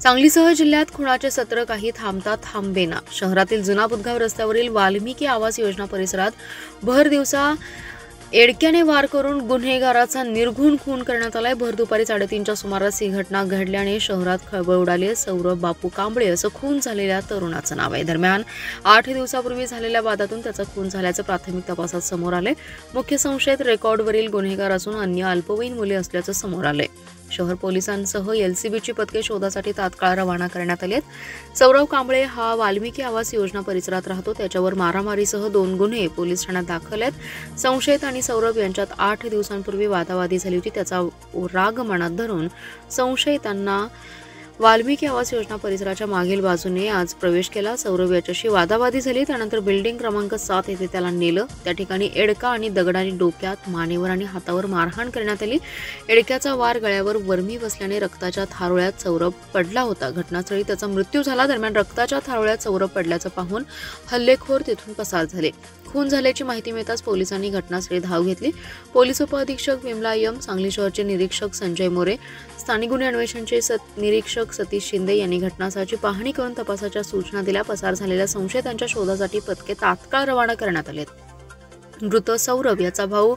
सांगलीसह जिल्ह्यात खुणाचे सत्र काही थांबता थांबेना। शहरातील जुना बुधगाव रस्त्यावरील वाल्मिकी आवास योजना परिसरात भर दिवसा एडक्याने वार करून गुन्हेगाराचा निर्घुण खून करण्यात आलाय। भर दुपारी 3:30च्या सुमारास ही घटना घडल्याने शहरात खळबळ उडाली। सौरभ बापू कांबळे असं खून झालेल्या तरुणाचं नाव आहे। दरम्यान 8 दिवसापूर्वी झालेल्या वादातून त्याचा खून झाल्याचं प्राथमिक तपासात समोर आले। मुख्य संशयित रेकॉर्डवरील गुन्हेगार असून अन्य अल्पवयीन मुले असल्याचं समोर आलंय। शहर पोलिसांसह एलसीबीची पथके शोधासाठी तात्काळ रवाना करण्यात आली आहेत। सौरभ कांबळे हा वाल्मिकी आवास योजना परिसरात राहतो। त्याच्यावर मारामारीसह 2 गुन्हे पोलीस ठाण्यात दाखल आहेत। संशयित आणि सौरभ यांच्यात 8 दिवसांपूर्वी वादावादी झाली होती। त्याचा राग मनात धरून संशयितांना वाल्मिकी आवास योजना परिसराच्या मागील बाजूने आज प्रवेश केला। सौरभ याच्याशी वादावादी झाली। त्यानंतर बिल्डिंग क्रमांक 7 येथे त्याला नेलं। त्या ठिकाणी एडका आणि दगडाने डोक्यात, मानेवर आणि हातावर मारहाण करण्यात आली। एडक्याचा वार गळ्यावर वर्मी बसल्याने रक्ताच्या थारोळ्यात सौरभ पडला होता। घटनास्थळी त्याचा मृत्यू झाला। दरम्यान रक्ताच्या थारोळ्यात सौरभ पडल्याचं पाहून हल्लेखोर तिथून पसार झाले। खून झाल्याची माहिती मिळताच पोलिसांनी घटनास्थळी धाव घेतली। पोलीस उपअधीक्षक विमला यम, सांगली शहरचे निरीक्षक संजय मोरे, स्थानिक गुन्हे अन्वेषणचे निरीक्षक सतीश शिंदे यांनी घटनास्थळाची पाहणी करून तपासाच्या सूचना दिल्या। पसार झालेल्या संशयितांच्या शोधासाठी पथके तात्काळ रवाना करण्यात आले। मृत सौरभ याचा भाऊ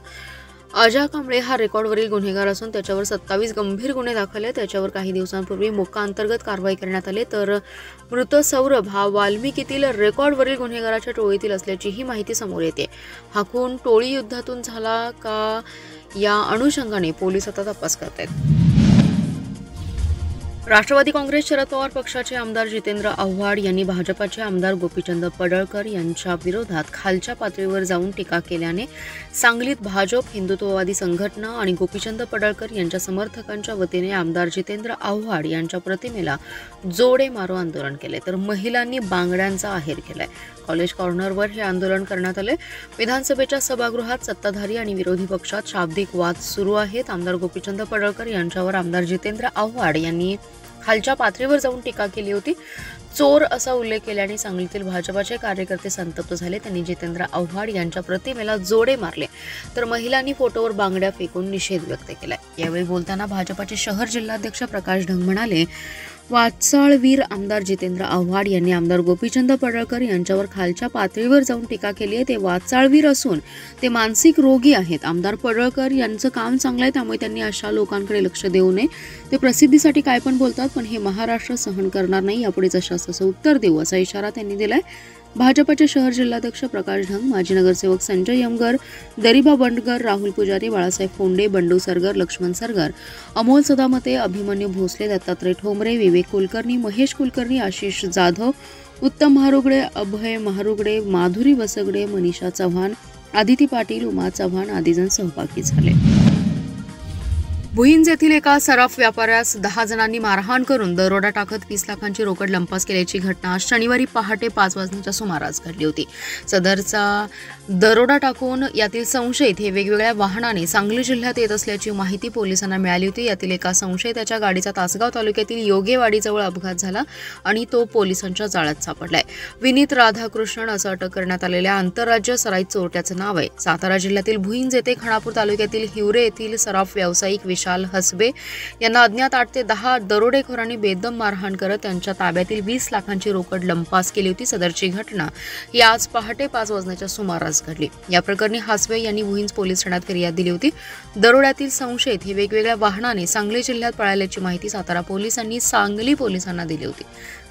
अजय कांबळे हा रेकॉर्डवरील गुन्हेगार असून त्याच्यावर 27 गंभीर गुन्हे दाखल आहेत। त्याच्यावर काही दिवसांपूर्वी मोका अंतर्गत कारवाई करण्यात आली। तर मृत सौरभ हा वाल्मिकीतील रेकॉर्डवरील गुन्हेगाराच्या टोळीतील असल्याचीही माहिती समोर येते। हा खून टोळी युद्धातून झाला का या अनुषंगाने पोलीस आता तपास करत आहेत। राष्ट्रवादी काँग्रेस शरद पवार पक्षाचे आमदार जितेंद्र आव्हाड यांनी भाजपाचे आमदार गोपीचंद पडळकर यांच्या विरोधात खालच्या पातळीवर जाऊन टीका केल्याने सांगलीत भाजप, हिंदुत्ववादी संघटना आणि गोपीचंद पडळकर यांच्या समर्थकांच्या वतीने आमदार जितेंद्र आव्हाड यांच्या प्रतिमेला जोडे मारो आंदोलन केले। तर महिलांनी बांगड्यांचा आहेर केलाय। कॉलेज कॉर्नरवर हे आंदोलन करण्यात आले। विधानसभेच्या सभागृहात सत्ताधारी आणि विरोधी पक्षात शाब्दिक वाद सुरू आहेत। आमदार गोपीचंद पडळकर यांच्यावर आमदार जितेंद्र आव्हाड यांनी खालच्या पातळीवर जाऊन टीका केली होती। चोर असा उल्लेख केल्याने सांगलीतील भाजपाचे कार्यकर्ते संतप्त झाले। त्यांनी जितेंद्र आव्हाड यांच्या प्रतिमेला जोडे मारले। तर महिलांनी फोटोवर बांगड्या फेकून निषेध व्यक्त केलाय। यावेळी बोलताना भाजपाचे शहर जिल्हाध्यक्ष प्रकाश ढंग म्हणाले, वाचाळवीर आमदार जितेंद्र आव्हाड यांनी आमदार गोपीचंद पडळकर यांच्यावर खालच्या पातळीवर जाऊन टीका केली आहे। ते वाचाळवीर असून ते मानसिक रोगी आहेत। आमदार पडळकर यांचं काम चांगलं आहे, त्यामुळे त्यांनी अशा लोकांकडे लक्ष देऊ नये। ते प्रसिद्धीसाठी काय पण बोलतात, पण हे महाराष्ट्र सहन करणार नाही। यापुढे जशास उत्तर देऊ असा इशारा त्यांनी दिलाय। भाजपाचे शहर जिल्हाध्यक्ष प्रकाश ढंग, माजी नगरसेवक संजय यमगर, दरिबा बंडगर, राहुल पुजारी, बाळासाहेब फोंडे, बंडू सरगर, लक्ष्मण सरगर, अमोल सदामते, अभिमन्यू भोसले, दत्तात्रय ठोंबरे, विवेक कुलकर्णी, महेश कुलकर्णी, आशिष जाधव, उत्तम महारुगडे, अभय महारुगडे, माधुरी वसगडे, मनीषा चव्हाण, आदिती पाटील, उमा चव्हाण आदी जण सहभागी झाले। भुईंज येथील एका सराफ व्यापाऱ्यास 10 जणांनी मारहाण करून दरोडा टाकत 20 लाखांची रोकड लंपास केल्याची घटना शनिवारी पहाटे 5 वाजण्याच्या सुमारास घडली होती। सदरचा दरोडा टाकून यातील संशयित हे वेगवेगळ्या वाहनाने सांगली जिल्ह्यात येत असल्याची माहिती पोलिसांना मिळाली होती। यातील एका संशयिताच्या गाडीचा तासगाव तालुक्यातील योगेवाडीजवळ अपघात झाला आणि तो पोलिसांच्या जाळ्यात सापडलाय। विनीत राधाकृष्णन असं अटक करण्यात आलेल्या आंतरराज्य सराईत चोरट्याचं नाव आहे। सातारा जिल्ह्यातील भुईंज येथे खानापूर तालुक्यातील हिवरे येथील सराफ व्यावसायिक विशाल हसबे यांना अज्ञात 8 ते 10 दरोडेखोरांनी बेदम मारहाण करत त्यांच्या ताब्यातील 20 लाखांची रोकड लंपास केली होती। सदरची घटना ही आज पहाटे 5 वाजण्याच्या सुमारास घडली। या प्रकरणी हसबे यांनी भुईंज पोलीस ठाण्यात फिर्याद दिली होती। दरोड्यातील संशयित हे वेगवेगळ्या वाहनाने सांगली जिल्ह्यात पळाल्याची माहिती सातारा पोलिसांनी सांगली पोलिसांना दिली होती।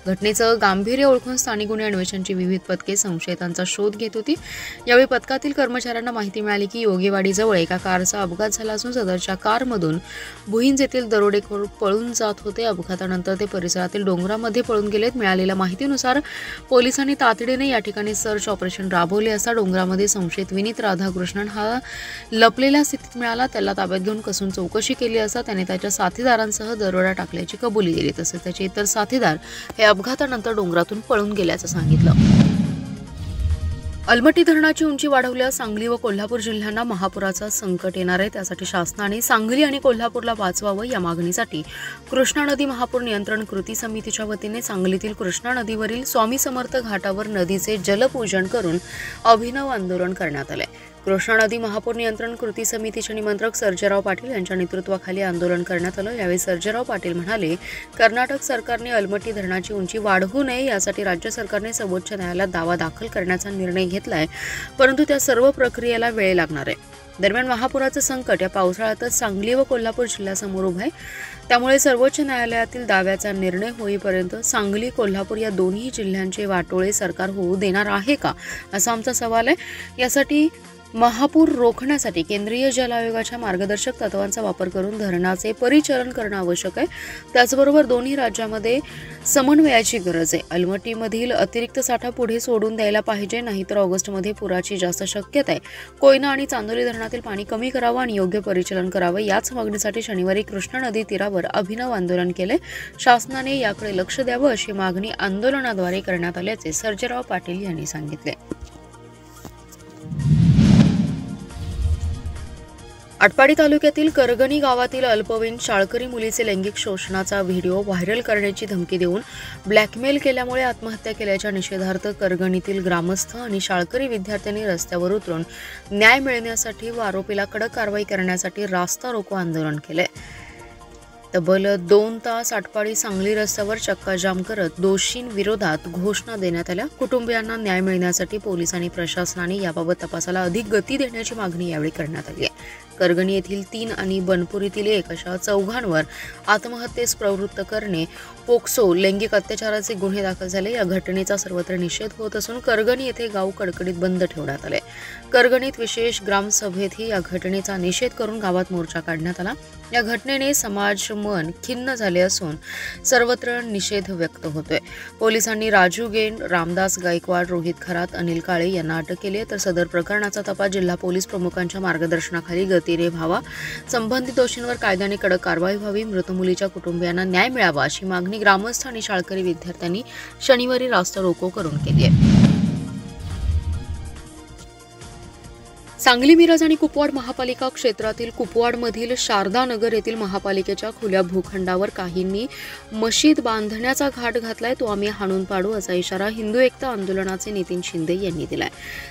घटनेचं गांभीर्य ओळखून स्थानिक गुन्हे अन्वेषणची विविध पथके संशयितांचा शोध घेत होती। यावेळी पथकातील कर्मचाऱ्यांना माहिती मिळाली की योगेवाडीजवळ एका कारचा अपघात झाला असून सदरच्या कारमधून भुईंज येथील दरोडेखोर पळून जात होते। अपघातानंतर ते परिसरातील डोंगरामध्ये पळून गेलेत। मिळालेल्या माहितीनुसार पोलिसांनी तातडीने या ठिकाणी सर्च ऑपरेशन राबवले असता डोंगरामध्ये संशयित विनीत राधाकृष्णन हा लपलेल्या स्थितीत मिळाला। त्याला ताब्यात घेऊन कसून चौकशी केली असता त्याने त्याच्या साथीदारांसह दरोडा टाकल्याची कबुली दिली। तसेच त्याचे इतर साथीदार हे अपघातानंतर डोंगरातून पळून गेल्याचं सांगितलं। अलमट्टी धरणाची उंची वाढवल्यास सांगली व कोल्हापूर जिल्ह्यांना महापुराचा संकट येणार आहे। त्यासाठी शासनाने सांगली आणि कोल्हापूरला वाचवावं या मागणीसाठी कृष्णा नदी महापूर नियंत्रण कृती समितीच्या वतीने सांगलीतील कृष्णा नदीवरील स्वामी समर्थ घाटावर नदीचे जलपूजन करून अभिनव आंदोलन करण्यात आले। कृष्णा नदी महापूर नियंत्रण कृती समितीचे निमंत्रक सर्जेराव पाटील यांच्या नेतृत्वाखाली आंदोलन करण्यात आलं। यावेळी सर्जेराव पाटील म्हणाले, कर्नाटक सरकारने अलमट्टी धरणाची उंची वाढवू नये यासाठी राज्य सरकारने सर्वोच्च न्यायालयात दावा दाखल करण्याचा निर्णय घेतलाय, परंतु त्या सर्व प्रक्रियेला वेळ लागणार आहे। दरम्यान महापुराचं संकट या पावसाळ्यातच सांगली व कोल्हापूर जिल्ह्यासमोर उभं आहे, त्यामुळे सर्वोच्च न्यायालयातील दाव्याचा निर्णय होईपर्यंत सांगली कोल्हापूर या दोन्ही जिल्ह्यांचे वाटोळे सरकार होऊ देणार आहे का, असा आमचा सवाल आहे। यासाठी महापूर रोखण्यासाठी केंद्रीय जल आयोगाच्या मार्गदर्शक तत्वांचा वापर करून धरणाचे परिचालन करणं आवश्यक आहे। त्याचबरोबर दोन्ही राज्यांमध्ये समन्वयाची गरज आहे। अलमट्टीमधील अतिरिक्त साठा पुढे सोडून द्यायला पाहिजे, नाहीतर ऑगस्टमध्ये पुराची जास्त शक्यता आहे। कोयना आणि चांदोली धरणातील पाणी कमी करावं आणि योग्य परिचालन करावं, याच मागणीसाठी शनिवारी कृष्णा नदी तीरावर अभिनव आंदोलन केले। शासनाने याकडे लक्ष द्यावं अशी मागणी आंदोलनाद्वारे करण्यात आल्याचे सर्जेराव पाटील यांनी सांगितले। आटपाडी तालुक्यातील करगणी गावातील अल्पवयीन शाळकरी मुलीचे लैंगिक शोषणाचा व्हिडिओ व्हायरल करण्याची धमकी देऊन ब्लॅकमेल केल्यामुळे आत्महत्या केल्याच्या निषेधार्थ करगणीतील ग्रामस्थ आणि शाळकरी विद्यार्थ्यांनी रस्त्यावर उतरून न्याय मिळण्यासाठी व आरोपीला कडक कारवाई करण्यासाठी रास्ता रोको आंदोलन केले। तब्बल 2 तास आटपाडी सांगली रस्त्यावर चक्काजाम करत दोषींविरोधात घोषणा देण्यात आल्या। कुटुंबियांना न्याय मिळण्यासाठी पोलीस आणि प्रशासनाने याबाबत तपासाला अधिक गती देण्याची मागणी यावेळी करण्यात आली आहे। करगणी येथील 3 आणि बनपूर येथील 1 अशा चौघांवर आत्महत्येस प्रवृत्त करणे, पोक्सो लैंगिक अत्याचाराचे गुन्हे दाखल झाले। या घटनेचा सर्वत्र निषेध होत असून करगणी येथे गाव कडकडीत बंद ठेवण्यात आले। करगणीत विशेष ग्रामसभेतही या घटनेचा निषेध करून गावात मोर्चा काढण्यात आला। या घटनेने समाज मन खिन्न झाले असून सर्वत्र निषेध व्यक्त होतोय। पोलिसांनी राजू गेन, रामदास गायकवाड, रोहित खरात, अनिल काळे यांना अटक केली आहे, तर सदर प्रकरणाचा तपास जिल्हा पोलीस प्रमुखांच्या मार्गदर्शनाखाली गतीने व्हावा। संबंधित दोषींवर कायद्याने कडक कारवाई व्हावी। मृत मुलीच्या कुटुंबियांना न्याय मिळावा अशी मागणी ग्रामस्थ आणि शाळकरी विद्यार्थ्यांनी शनिवारी रास्ता रोको करून केली आहे। सांगली, मिरज आणि कुपवाड महापालिका क्षेत्रातील कुपवाडमधील शारदा नगर येथील महापालिकेच्या खुल्या भूखंडावर काहींनी मशीद बांधण्याचा घाट घातलाय, तो आम्ही हाणून पाडू असा इशारा हिंदू एकता आंदोलनाचे नितीन शिंदे यांनी दिलाय।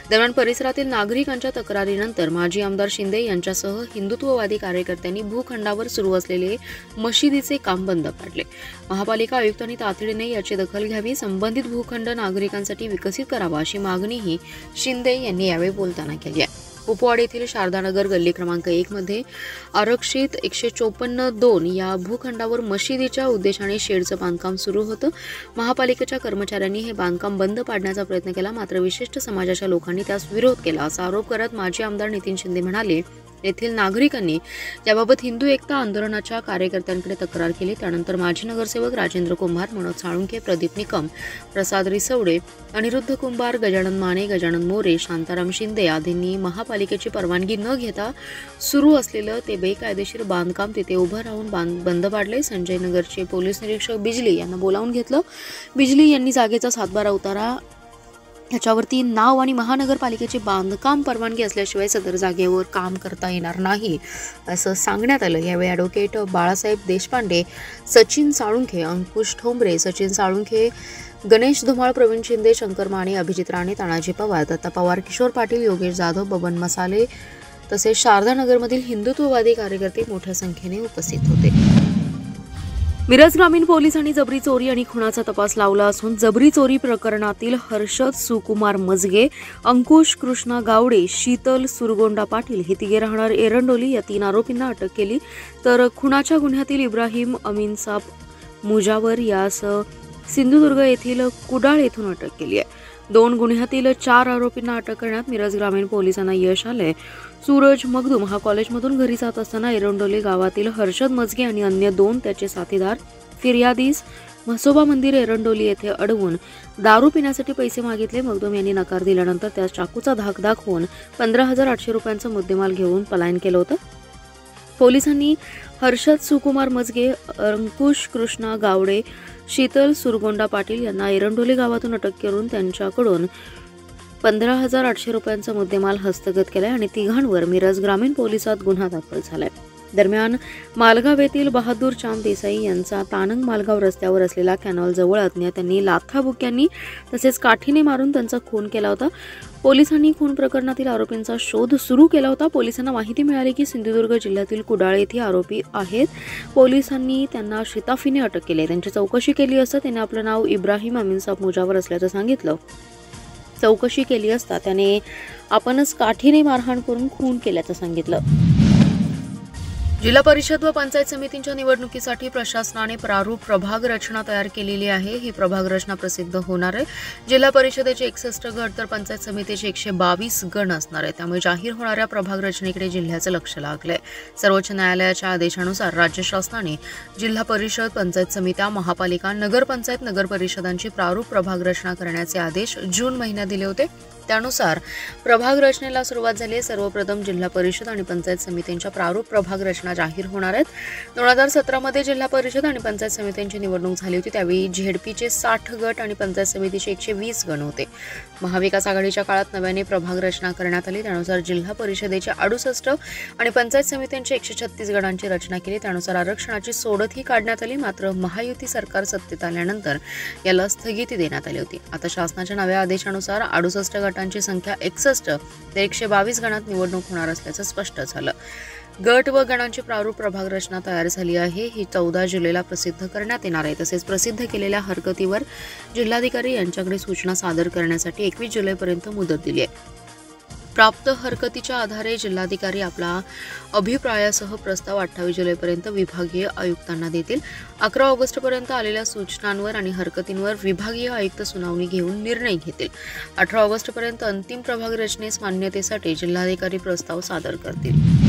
दरम्यान परिसरातील नागरिकांच्या तक्रारीनंतर माजी आमदार शिंदे यांच्यासह हिंदुत्ववादी कार्यकर्त्यांनी भूखंडावर सुरू असलेले मशिदीचे काम बंद पाडले। महापालिका आयुक्तांनी तातडीने याची दखल घ्यावी, संबंधित भूखंड नागरिकांसाठी विकसित करावा अशी मागणीही शिंदे यांनी यावेळी बोलताना केली आहे। कुपवाड येथील शारदानगर गल्ली क्रमांक 1 मध्ये आरक्षित 154-2 या भूखंडावर मशिदीच्या उद्देशाने शेडचं बांधकाम सुरू होतं। महापालिकेच्या कर्मचाऱ्यांनी हे बांधकाम बंद पाडण्याचा प्रयत्न केला, मात्र विशिष्ट समाजाच्या लोकांनी त्यास विरोध केला असा आरोप करत माजी आमदार नितीन शिंदे म्हणाले, येथील नागरिकांनी याबाबत हिंदू एकता आंदोलनाच्या कार्यकर्त्यांकडे तक्रार केली। त्यानंतर माजी नगरसेवक राजेंद्र कुंभार, मनोज साळुंखे, प्रदीप निकम, प्रसाद रिसवडे, अनिरुद्ध कुंभार, गजानन माने, गजानन मोरे, शांताराम शिंदे आदींनी महापालिकेची परवानगी न घेता सुरू असलेलं ते बेकायदेशीर बांधकाम तिथे उभं राहून बंद पाडले। संजय नगरचे पोलीस निरीक्षक बिजली यांना बोलावून घेतलं। बिजली यांनी जागेचा सातबारा उतारा याच्यावरती नाव आणि महानगरपालिकेची बांधकाम परवानगी असल्याशिवाय सदर जागेवर काम करता येणार नाही असं सांगण्यात आलं। यावेळी ॲडव्होकेट बाळासाहेब देशपांडे, सचिन साळुंखे, अंकुश ठोंबरे, सचिन साळुंखे, गणेश धुमाळ, प्रवीण शिंदे, शंकर माने, अभिजित राणे, तानाजी पवार, दत्ता पवार, किशोर पाटील, योगेश जाधव, बबन मसाले तसेच शारदानगरमधील हिंदुत्ववादी कार्यकर्ते मोठ्या संख्येने उपस्थित होते। मिरज ग्रामीण पोलिसांनी जबरी चोरी आणि खुनाचा तपास लावला असून जबरी चोरी प्रकरणातील हर्षद सुकुमार मजगे, अंकुश कृष्णा गावडे, शीतल सुरगोंडा पाटील हे तिघे राहणार एरंडोली या 3 आरोपींना अटक केली, तर खुनाच्या गुन्ह्यातील इब्राहिम अमीनसाब मुजावर यास सिंधुदुर्ग येथील कुडाळ येथून अटक केली आहे। 2 गुन्ह्यातील 4 आरोपींना अटक करण्यात मिरज ग्रामीण पोलिसांना यश आले। सूरज मगदूम हा कॉलेजमधून घरी जात असताना एरंडोली गावातील हर्षद मजगे आणि अन्य 2 त्याचे साथीदार फिर्यादीस म्हसोबा मंदिर एरंडोली येथे अडवून दारू पिण्यासाठी पैसे मागितले। मगदूम यांनी नकार दिल्यानंतर त्यास चाकूचा धाक दाखवून 15,800 रुपयांचा मुद्देमाल घेऊन पलायन केलं होतं। पोलिसांनी हर्षद सुकुमार मजगे, अंकुश कृष्णा गावडे, शीतल सुरगोंडा पाटील यांना एरंडोली गावातून अटक करून त्यांच्याकडून 15,800 रुपयांचा मुद्देमाल हस्तगत केलाय आणि तिघांवर मिरज ग्रामीण पोलिसात गुन्हा दाखल झालाय। दरम्यान मालगाव येथील बहादूर चांद देसाई यांचा तानंग मालगाव रस्त्यावर असलेला कॅनॉल जवळ अज्ञातांनी लाथाबुक्यांनी तसेच काठीने मारून त्यांचा खून केला होता। पोलिसांनी खून प्रकरणातील आरोपींचा शोध सुरू केला होता। पोलिसांना माहिती मिळाली की सिंधुदुर्ग जिल्ह्यातील कुडाळ येथे आरोपी आहेत। पोलिसांनी त्यांना शिताफीने अटक केली। त्यांची चौकशी केली असता त्याने आपलं नाव इब्राहिम अमीनसाब मुजावर असल्याचं सांगितलं। चौकशी केली असता त्याने आपणच काठीने मारहाण करून खून केल्याचं सांगितलं। जिल्हा परिषद व पंचायत समितींच्या निवडणुकीसाठी प्रशासनाने प्रारूप प्रभाग रचना तयार केलेली आहे। ही प्रभाग रचना प्रसिद्ध होणार आहे। जिल्हा परिषदेचे 61 गट तर पंचायत समितीचे 122 गण असणार आहे। त्यामुळे जाहीर होणाऱ्या प्रभाग रचनेकडे जिल्ह्याचं लक्ष लागलंय। सर्वोच्च न्यायालयाच्या आदेशानुसार राज्य शासनाने जिल्हा परिषद, पंचायत समित्या, महापालिका, नगरपंचायत, नगर परिषदांची प्रारूप प्रभाग रचना करण्याचे आदेश जून महिन्यात दिले होते। त्यानुसार प्रभाग रचनेला सुरुवात झाली आहे। सर्वप्रथम जिल्हा परिषद आणि पंचायत समित्यांच्या प्रारूप प्रभाग रचना जाहीर होणार आहेत। 2017 मध्ये जिल्हा परिषद आणि पंचायत समित्यांची निवडणूक झाली होती। त्यावेळी झेडपीचे 60 गट आणि पंचायत समितीचे 120 गण होते। महाविकास आघाडीच्या काळात नव्याने प्रभाग रचना करण्यात आली। त्यानुसार जिल्हा परिषदेचे 68 आणि पंचायत समित्यांचे 136 गणांची रचना केली। त्यानुसार आरक्षणाची सोडतही काढण्यात आली। मात्र महायुती सरकार सत्तेत आल्यानंतर याला स्थगिती देण्यात आली होती। आता शासनाच्या नव्या आदेशानुसार 68 गटांची संख्या 61 ते 122 गणात निवडणूक होणार असल्याचं स्पष्ट झालं। गट व गणांची प्रारूप प्रभाग रचना तयार झाली आहे। ही 14 जुलैला प्रसिद्ध करण्यात येणार आहे। तसेच प्रसिद्ध केलेल्या हरकतीवर जिल्हाधिकारी यांच्याकडे सूचना सादर करण्यासाठी 21 जुलैपर्यंत मुदत दिली आहे। प्राप्त हरकतीच्या आधारे जिल्हाधिकारी आपला अभिप्रायासह प्रस्ताव 28 जुलैपर्यंत विभागीय आयुक्तांना देतील। 11 ऑगस्टपर्यंत आलेल्या सूचनांवर आणि हरकतींवर विभागीय आयुक्त सुनावणी घेऊन निर्णय घेतील। 18 ऑगस्टपर्यंत अंतिम प्रभाग रचनेस मान्यतेसाठी जिल्हाधिकारी प्रस्ताव सादर करतील।